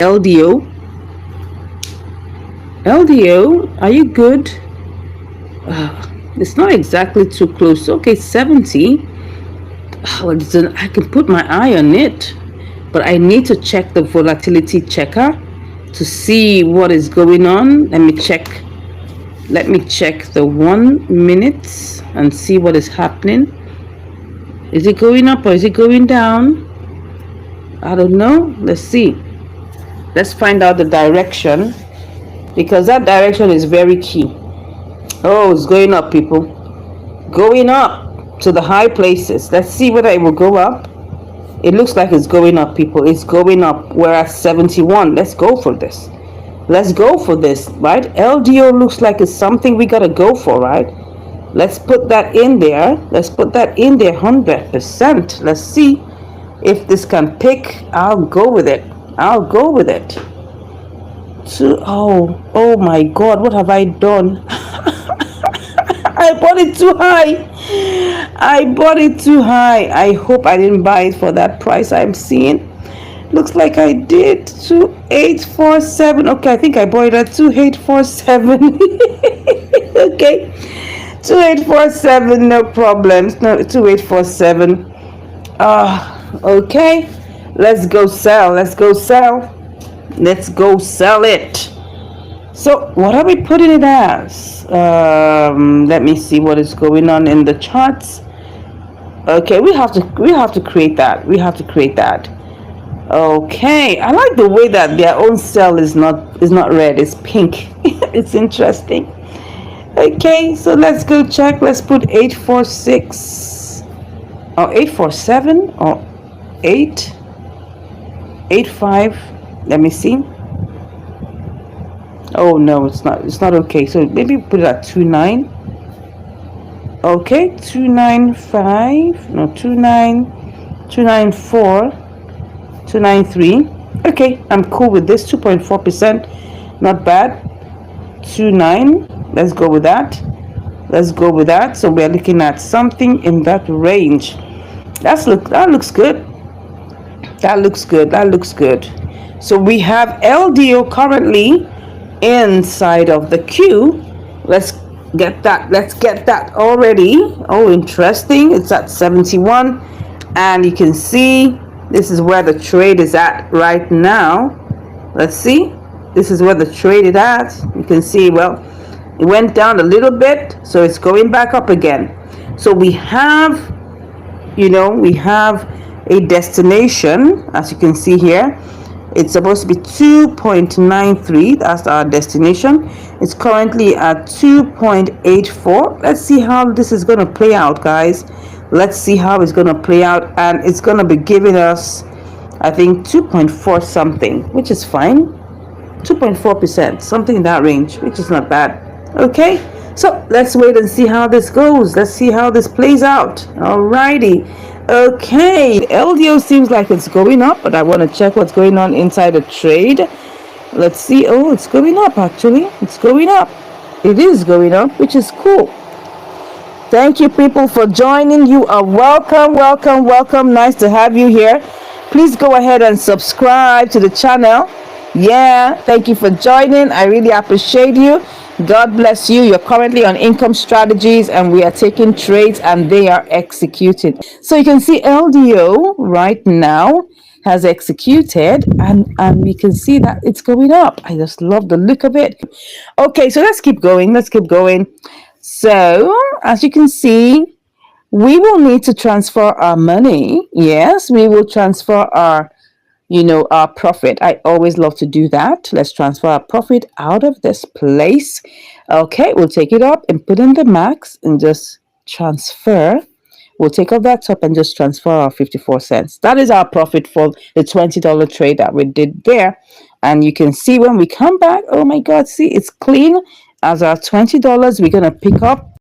LDO. LDO, are you good? It's not exactly too close. Okay, 70. I can put my eye on it, but I need to check the volatility checker to see what is going on. Let me check the 1 minute and see what is happening. Is it going up or is it going down? I don't know. Let's see. Let's find out the direction, because that direction is very key. Oh, it's going up, people. Going up to the high places. Let's see whether it will go up. It looks like it's going up, people. It's going up. We're at 71. Let's go for this. Let's go for this, right? LDO looks like it's something we gotta go for, right? Let's put that in there. Let's put that in there 100%. Let's see if this can pick. I'll go with it. I'll go with it. Oh my God, what have I done? I bought it too high. I bought it too high. I hope I didn't buy it for that price I'm seeing. Looks like I did. 2847. Okay, I think I bought it at 2847. Okay, 2847. No problems. No, 2847. Okay. Let's go sell. Let's go sell. Let's go sell it. So what are we putting it as? Let me see what is going on in the charts. Okay, we have to create that. We have to create that. Okay, I like the way that their own cell is not red, it's pink. It's interesting. Okay, so let's go check. Let's put 846 or 847 or 885. Let me see. Oh no, it's not okay. So maybe put it at 29. Okay, 295. No, 294. 293. Okay, I'm cool with this. 2.4%, not bad. 29. Let's go with that. Let's go with that. So we're looking at something in that range. That looks good. That looks good. That looks good. So we have LDO currently inside of the queue. Let's get that. Let's get that already. Oh, interesting. It's at 71, and you can see this is where the trade is at right now. Let's see. This is where the trade is at. You can see, well, it went down a little bit, so it's going back up again. So we have, we have a destination, as you can see here. It's supposed to be 2.93. That's our destination. It's currently at 2.84. Let's see how this is going to play out, guys. Let's see how it's going to play out, and it's going to be giving us, I think, 2.4 something, which is fine. 2.4%, something in that range, which is not bad. Okay, so let's wait and see how this goes. Let's see how this plays out. Alrighty. Okay, LDO seems like it's going up, but I want to check what's going on inside the trade. Let's see. Oh, it's going up, actually. It's going up. It is going up, which is cool. Thank you, people, for joining. You are welcome, welcome, welcome. Nice to have you here. Please go ahead and subscribe to the channel. Yeah, thank you for joining. I really appreciate you. God bless you. You're currently on income strategies, and we are taking trades, and they are executed. So you can see LDO right now has executed, and we can see that it's going up. I just love the look of it. Okay, so let's keep going. Let's keep going. So as you can see, we will need to transfer our money. Yes, we will transfer our our profit. I always love to do that. Let's transfer our profit out of this place. Okay, we'll take it up and put in the max and just transfer. We'll take off that top and just transfer our 54 cents. That is our profit for the $20 trade that we did there. And you can see when we come back, oh my God, see, it's clean. As our $20, we're going to pick up